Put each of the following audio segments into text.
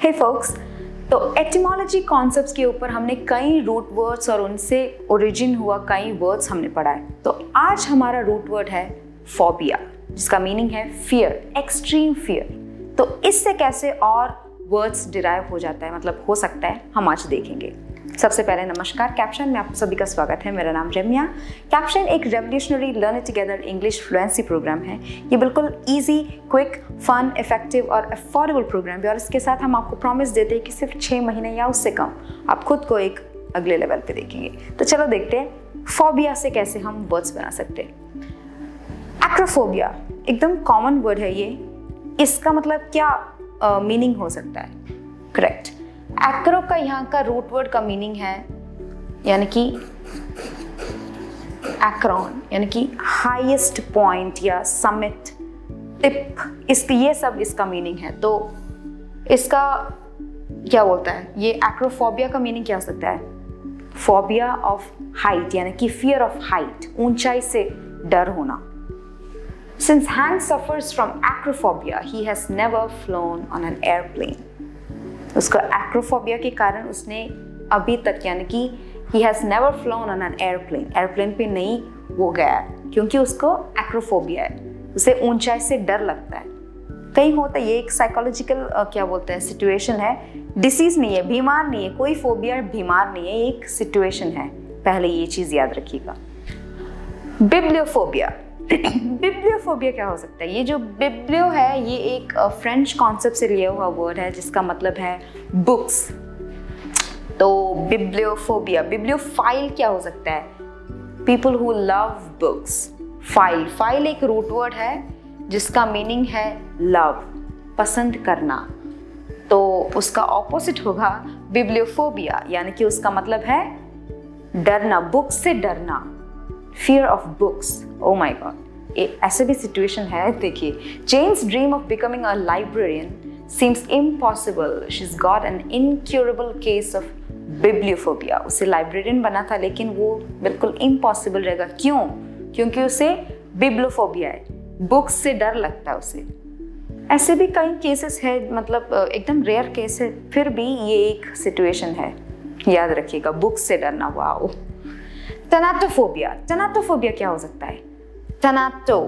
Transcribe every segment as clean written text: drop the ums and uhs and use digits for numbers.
हे focus, तो etymology concepts के ऊपर हमने कई रूट वर्ड्स और उनसे ओरिजिन हुआ कई वर्ड्स हमने पढ़ा है। तो आज हमारा रूट वर्ड है फोबिया, जिसका मीनिंग है फियर, एक्सट्रीम फियर। तो इससे कैसे और वर्ड्स डिराइव हो जाता है, मतलब हो सकता है, हम आज देखेंगे। सबसे पहले नमस्कार, कैप्शन में आप सभी का स्वागत है। मेरा नाम रम्या। कैप्शन एक revolutionary learn together English fluency program है। ये बिल्कुल इजी, क्विक, फन, इफेक्टिव और अफोर्डेबल प्रोग्राम है और इसके साथ हम आपको प्रॉमिस देते हैं कि सिर्फ 6 महीने या उससे कम आप खुद को एक अगले लेवल पे देखेंगे। तो चलो देखते हैं फोबिया से कैसे हम वर्ड्स बना सकते हैं। एक्रोफोबिया एकदम कॉमन वर्ड है ये। इसका मतलब क्या मीनिंग हो सकता है? करेक्ट, एक्रो का यहाँ का रूट वर्ड का मीनिंग है यानी कि एक्रोन, यानी कि हाईएस्ट पॉइंट या समिट, टिप, ये सब इसका मीनिंग है। तो इसका क्या बोलता है ये एक्रोफोबिया का मीनिंग क्या हो सकता है? फोबिया ऑफ हाइट, यानी कि फियर ऑफ हाइट, ऊंचाई से डर होना। Since Hank suffers from acrophobia, he has never flown on an airplane. उसका एक्रोफोबिया के कारण उसने अभी तक, यानी कि he has never flown on an airplane, airplane पे नहीं वो गया क्योंकि उसको एक्रोफोबिया है, उसे ऊंचाई से डर लगता है। कहीं होता है ये एक साइकोलॉजिकल क्या बोलते हैं सिचुएशन है, डिसीज नहीं है, बीमार नहीं है, कोई फोबिया बीमार नहीं है, एक सिचुएशन है। पहले ये चीज याद रखिएगा। बिब्लियोफोबिया, बिब्लियोफोबिया क्या हो सकता है? ये जो बिब्लियो है ये एक फ्रेंच कॉन्सेप्ट से लिया हुआ वर्ड है जिसका मतलब है बुक्स। तो बिब्लियोफोबिया, बिब्लियोफाइल क्या हो सकता है? People who love books. File, file एक रूट वर्ड है जिसका मीनिंग है लव, पसंद करना। तो उसका ऑपोजिट होगा बिब्लियोफोबिया, यानी कि उसका मतलब है डरना, बुक्स से डरना, fear of books. Oh my god, ऐसे भी सिचुएशन है। देखिए, Jane's dream of becoming a librarian seems impossible, she is got an incurable case of bibliophobia. उसे लाइब्रेरियन बना था लेकिन वो बिल्कुल इम्पॉसिबल रहेगा। क्यों? क्योंकि उसे बिब्लियोफोबिया है, बुक्स से डर लगता है उसे। ऐसे भी कई केसेस है, मतलब एकदम रेयर केस है, फिर भी ये एक सिचुएशन है, याद रखिएगा, बुक्स से डरना। वाओ। टनाटोफोबिया, टनाटोफोबिया क्या हो सकता है? टनाटो,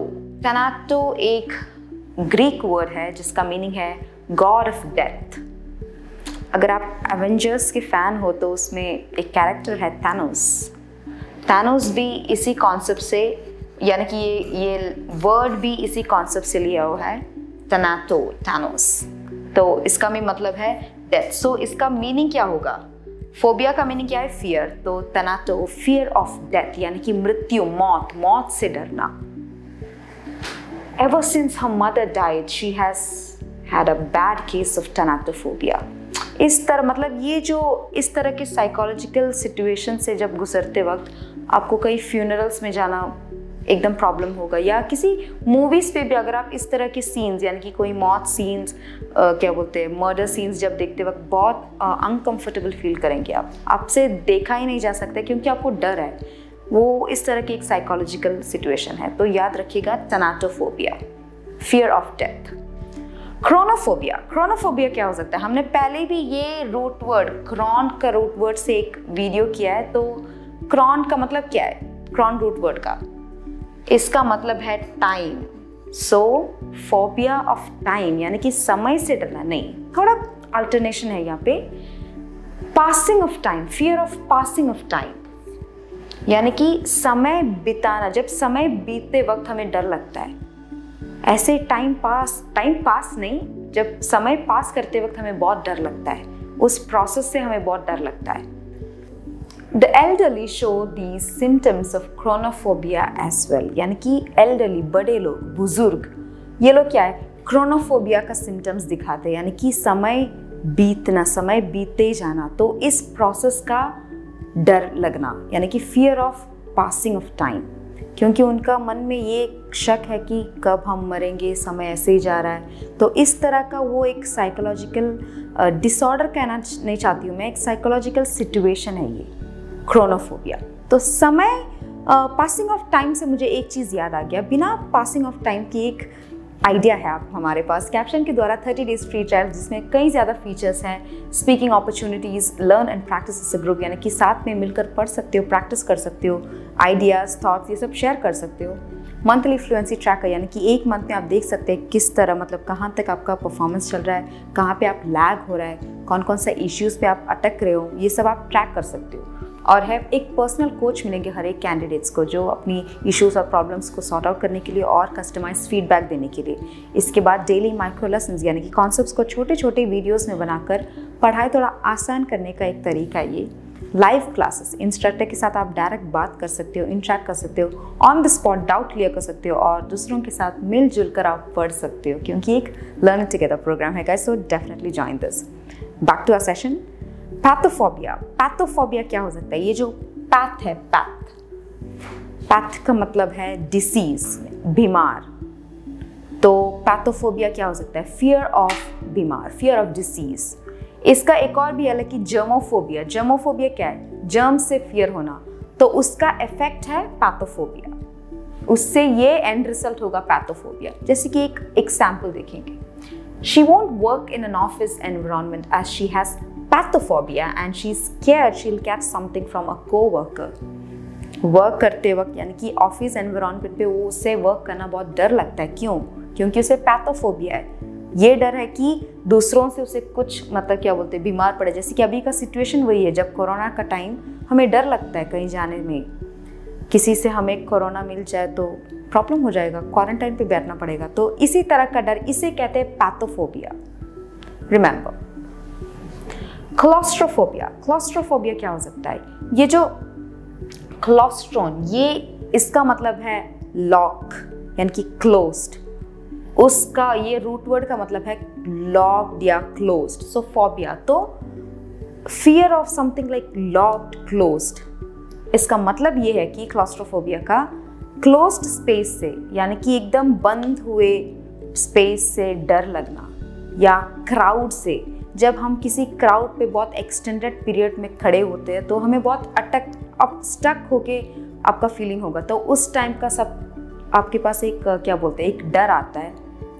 टनाटो एक ग्रीक वर्ड है जिसका मीनिंग है गॉड ऑफ डेथ। अगर आप एवेंजर्स के फैन हो तो उसमें एक कैरेक्टर है थैनोस। थैनोस भी इसी कॉन्सेप्ट से, यानी कि ये वर्ड भी इसी कॉन्सेप्ट से लिया हुआ है, टनाटो, थैनोस। तो इसका भी मतलब है डेथ। सो इसका मीनिंग क्या होगा? फोबिया का मीनिंग क्या है? फियर। तो टनाटो, फियर ऑफ डेथ, यानी कि मृत्यु, मौत, मौत से डरना। Ever since her mother died, she has had a bad case of thanatophobia. इस तरह, मतलब ये जो इस तरह के साइकोलॉजिकल सिचुएशन से जब गुजरते वक्त आपको कई फ्यूनरल्स में जाना एकदम प्रॉब्लम होगा, या किसी मूवीज पे भी अगर आप इस तरह के सीन्स, यानी कि कोई मौत सीन्स, क्या बोलते हैं, मर्डर सीन्स जब देखते वक्त बहुत अनकंफर्टेबल फील करेंगे। आपसे देखा ही नहीं जा सकता क्योंकि आपको डर है। वो इस तरह की एक साइकोलॉजिकल सिचुएशन है। तो याद रखिएगा टनाटोफोबिया, फियर ऑफ डेथ। क्रोनोफोबिया, क्रोनोफोबिया क्या हो सकता है? हमने पहले भी ये रूट वर्ड, क्रॉन का रूट वर्ड से एक वीडियो किया है। तो क्रॉन का मतलब क्या है? क्रॉन रूट वर्ड का इसका मतलब है time. So phobia of time, यानी कि समय से डरना। नहीं, थोड़ा अल्टरनेशन है यहाँ पे। Passing of time, fear of passing of time, यानी कि समय बिताना, जब समय बीतते वक्त हमें डर लगता है। ऐसे टाइम पास नहीं, जब समय पास करते वक्त हमें बहुत डर लगता है, उस प्रोसेस से हमें बहुत डर लगता है। The elderly show these symptoms of chronophobia as well, यानी कि elderly, बड़े लोग, बुजुर्ग, ये लोग क्या है? क्रोनोफोबिया का सिम्टम्स दिखाते हैं, यानी कि समय बीतना, समय बीते जाना। तो इस प्रोसेस का डर लगना, यानी कि fear of passing of time, क्योंकि उनका मन में ये शक है कि कब हम मरेंगे, समय ऐसे ही जा रहा है। तो इस तरह का वो एक साइकोलॉजिकल डिसऑर्डर कहना नहीं चाहती हूँ मैं, एक साइकोलॉजिकल सिचुएशन है ये क्रोनोफोबिया। तो समय पासिंग ऑफ टाइम से मुझे एक चीज़ याद आ गया, बिना पासिंग ऑफ टाइम की एक आइडिया है आप हमारे पास कैप्शन के द्वारा 30 डेज फ्री ट्रायल जिसमें कई ज़्यादा फीचर्स हैं, speaking opportunities, learn and practice as a group, यानी कि साथ में मिलकर पढ़ सकते हो, प्रैक्टिस कर सकते हो, आइडियाज़, थॉट्स ये सब शेयर कर सकते हो। मंथली फ्लुएंसी ट्रैकर, यानी कि एक मंथ में आप देख सकते हैं किस तरह मतलब कहाँ तक आपका परफॉर्मेंस चल रहा है, कहाँ पे आप लैग हो रहा है, कौन कौन सा इश्यूज़ पे आप अटक रहे हो, ये सब आप ट्रैक कर सकते हो। और है एक पर्सनल कोच मिलेंगे हर एक कैंडिडेट्स को जो अपनी इश्यूज़ और प्रॉब्लम्स को सॉर्ट आउट करने के लिए और कस्टमाइज फीडबैक देने के लिए। इसके बाद डेली माइक्रो लेसन्स, यानी कि कॉन्सेप्ट्स को छोटे छोटे वीडियोस में बनाकर पढ़ाई थोड़ा आसान करने का एक तरीका है ये। लाइव क्लासेस, इंस्ट्रक्टर के साथ आप डायरेक्ट बात कर सकते हो, इंटरेक्ट कर सकते हो, on the spot doubt clear कर सकते हो और दूसरों के साथ मिलजुल कर आप पढ़ सकते हो क्योंकि एक लर्न टुगेदर प्रोग्राम है guys, so definitely join this. Back to our session. Pathophobia. Pathophobia क्या हो सकता है? ये जो पैथ है, पैथ का मतलब है डिसीज, बीमार। तो पैथोफोबिया क्या हो सकता है? फियर ऑफ बीमार, फियर ऑफ डिसीज। इसका एक और भी अलग कि जर्मोफोबिया। जर्मोफोबिया क्या है? जर्म से फियर होना, तो उसका इफेक्ट है पैथोफोबिया, उससे ये एंड रिजल्ट होगा पैथोफोबिया। जैसे कि एक एग्जाम्पल देखेंगे, she won't work in an office environment as she has pathophobia and she is scared she will catch something from a coworker. Work करते वक्त यानी कि ऑफिस एनवायरनमेंट पे वो उससे वर्क करना बहुत डर लगता है। क्यों? क्योंकि उसे पैथोफोबिया है। ये डर है कि दूसरों से उसे कुछ मतलब क्या बोलते हैं, बीमार पड़े। जैसे कि अभी का सिचुएशन वही है, जब कोरोना का टाइम, हमें डर लगता है कहीं जाने में, किसी से हमें कोरोना मिल जाए तो प्रॉब्लम हो जाएगा, क्वारंटाइन पे बैठना पड़ेगा। तो इसी तरह का डर, इसे कहते हैं पैथोफोबिया। Remember, claustrophobia. क्लॉस्ट्रोफोबिया क्या हो सकता है? ये जो क्लॉस्ट्रॉन, ये इसका मतलब है लॉक यानी कि क्लोज्ड, उसका ये रूट वर्ड का मतलब है लॉक्ड या क्लोज्ड। सो फोबिया, तो fear of something like locked, closed. इसका मतलब ये है कि क्लॉस्ट्रोफोबिया का क्लोज्ड स्पेस से यानी कि एकदम बंद हुए स्पेस से डर लगना, या क्राउड से, जब हम किसी क्राउड पे बहुत एक्सटेंडेड पीरियड में खड़े होते हैं तो हमें बहुत स्टक होके आपका फीलिंग होगा, तो उस टाइम का सब आपके पास एक क्या बोलते हैं, एक डर आता है,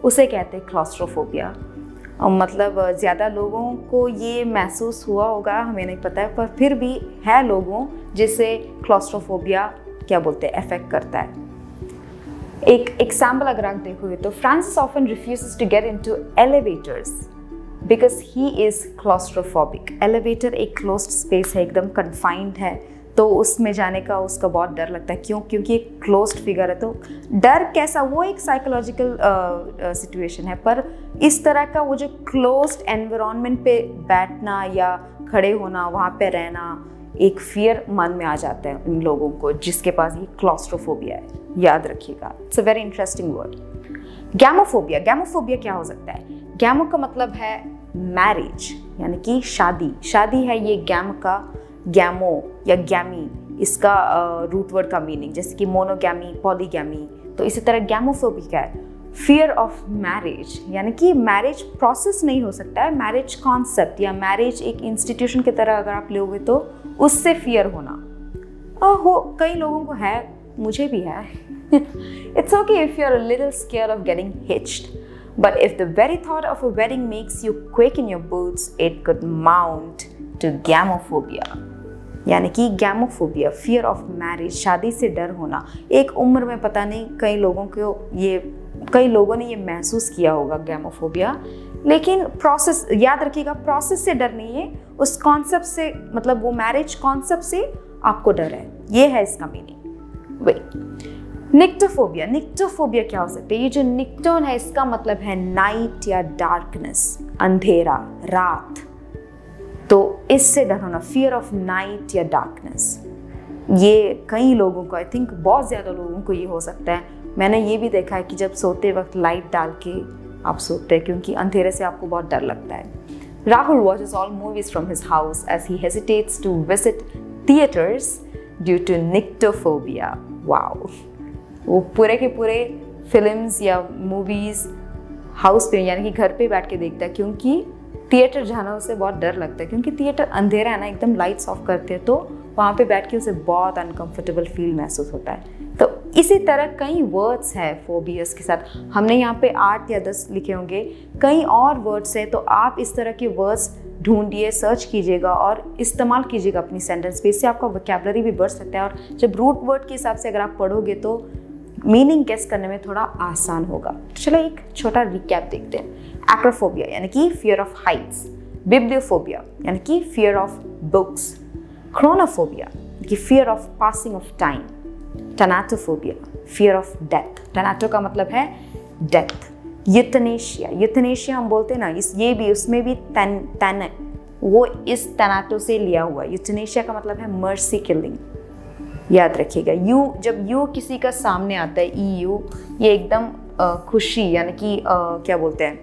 उसे कहते हैं क्लॉस्ट्रोफोबिया। मतलब ज़्यादा लोगों को ये महसूस हुआ होगा, हमें नहीं पता है, पर फिर भी है लोगों जिसे क्लॉस्ट्रोफोबिया क्या बोलते हैं, अफेक्ट करता है। एक एग्जाम्पल अगर आप देखोगे तो Francis often refuses to get into elevators because he is claustrophobic. Elevator एक क्लोज्ड स्पेस है, एकदम कन्फाइंड है, तो उसमें जाने का उसका बहुत डर लगता है। क्यों? क्योंकि एक क्लोज्ड फिगर है। तो डर कैसा, वो एक साइकोलॉजिकल सिचुएशन है, पर इस तरह का वो जो क्लोज्ड एनवायरनमेंट पे बैठना या खड़े होना, वहाँ पे रहना, एक फियर मन में आ जाता है उन लोगों को जिसके पास ये क्लॉस्ट्रोफोबिया है। याद रखिएगा, it's a very interesting word. Gamophobia. Gamophobia क्या हो सकता है? गैमो का मतलब है मैरिज यानी कि शादी। शादी है ये गैम का, गैमो या गैमी, इसका रूट वर्ड का मीनिंग, जैसे कि मोनोगैमी, पॉलीगैमी। तो इसी तरह गैमोफोबिया है फियर ऑफ मैरिज, यानी कि मैरिज प्रोसेस नहीं हो सकता है, मैरिज कॉन्सेप्ट या मैरिज एक इंस्टीट्यूशन की तरह अगर आप लोगे तो उससे फियर होना। कई लोगों को है, मुझे भी है। It's okay if you're a little scared of getting hitched, but if the very thought of a wedding makes you quake in your boots, it could mount to gamophobia। यानी कि गैमोफोबिया, फियर ऑफ मैरिज, शादी से डर होना। एक उम्र में पता नहीं कई लोगों ने ये महसूस किया होगा गैमोफोबिया, लेकिन प्रोसेस याद रखिएगा, प्रोसेस से डर नहीं है, उस कॉन्सेप्ट से, मतलब वो मैरिज कॉन्सेप्ट से आपको डर है, ये है इसका मीनिंग। वही निक्टोफोबिया। निक्टोफोबिया क्या हो सकता है? ये जो निक्टोन है इसका मतलब है नाइट या डार्कनेस, अंधेरा, रात। तो इससे डर होना, फियर ऑफ नाइट या डार्कनेस। ये कई लोगों को, आई थिंक बहुत ज़्यादा लोगों को ये हो सकता है। मैंने ये भी देखा है कि जब सोते वक्त लाइट डाल के आप सोते हैं क्योंकि अंधेरे से आपको बहुत डर लगता है। Rahul watches all movies from his house as he hesitates to visit theatres due to nyctophobia. Wow, वो पूरे के पूरे फिल्म्स या मूवीज़ हाउस पे यानी कि घर पे बैठ के देखता है, क्योंकि थिएटर जाना उसे बहुत डर लगता है, क्योंकि थिएटर अंधेरा है ना, एकदम लाइट्स ऑफ करते हैं तो वहाँ पे बैठ के उसे बहुत अनकंफर्टेबल फील महसूस होता है। तो इसी तरह कई वर्ड्स हैं फोबियाज के साथ। हमने यहाँ पे 8 या 10 लिखे होंगे, कई और वर्ड्स हैं। तो आप इस तरह के वर्ड्स ढूंढिए, सर्च कीजिएगा और इस्तेमाल कीजिएगा अपनी सेंटेंस पे। इससे आपका वोकैबुलरी भी बढ़ सकता है और जब रूट वर्ड के हिसाब से अगर आप पढ़ोगे तो मीनिंग गेस करने में थोड़ा आसान होगा। चलो एक छोटा रिकैप देखते हैं। एक्रोफोबिया यानी कि फियर ऑफ हाइट्स, बिब्लियोफोबिया यानी कि फियर ऑफ बुक्स, क्रोनोफोबिया कि fear of passing of time, thanatophobia fear of death, thanato का मतलब है डेथ, यूथनेशिया, यूथनेशिया हम बोलते हैं ना, ये भी उसमें भी तन वो इस टैनाटो से लिया हुआ। यूथनेशिया का मतलब है मर्सी किलिंग, याद रखिएगा। यू, जब यू किसी का सामने आता है, ई यू, ये एकदम खुशी यानी कि क्या बोलते हैं,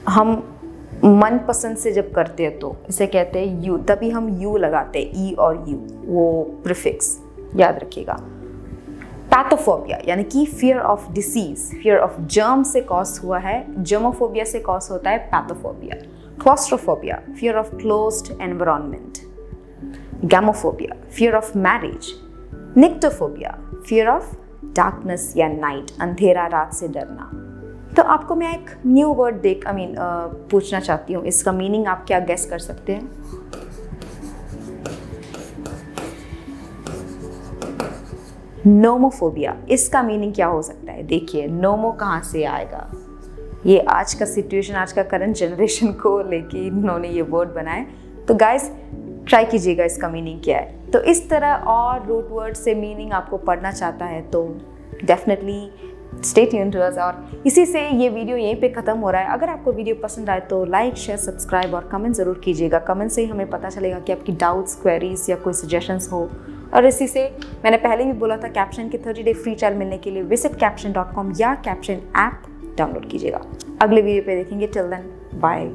हम मन पसंद से जब करते हैं तो इसे कहते हैं यू, तभी हम यू लगाते हैं, ई और यू, वो प्रीफिक्स याद रखिएगा। पैथोफोबिया यानी कि fear of disease, fear of germ से कॉज हुआ है, जर्मोफोबिया से कॉज होता है pathophobia. Claustrophobia fear of closed environment, gamophobia fear of marriage, nyctophobia fear of darkness या नाइट, अंधेरा, रात से डरना। तो आपको मैं एक न्यू वर्ड पूछना चाहती हूँ, इसका मीनिंग आप क्या गेस कर सकते हैं? नोमोफोबिया, इसका मीनिंग क्या हो सकता है? देखिए नोमो कहाँ से आएगा, ये आज का सिचुएशन, आज का करंट जनरेशन को लेके इन्होंने ये वर्ड बनाए। तो गाइस ट्राई कीजिएगा इसका मीनिंग क्या है। तो इस तरह और रूट वर्ड से मीनिंग आपको पढ़ना चाहता है तो definitely stay tuned to us. और इसी से ये वीडियो यहीं पे ख़त्म हो रहा है। अगर आपको वीडियो पसंद आए तो लाइक, शेयर, सब्सक्राइब और कमेंट ज़रूर कीजिएगा। कमेंट से ही हमें पता चलेगा कि आपकी डाउट्स, क्वेरीज या कोई सजेशंस हो। और इसी से मैंने पहले भी बोला था, कैप्शन के 30 डे फ्री ट्रायल मिलने के लिए विजिट caption.com या कैप्शन ऐप डाउनलोड कीजिएगा। अगले वीडियो पे देखेंगे। Till then bye.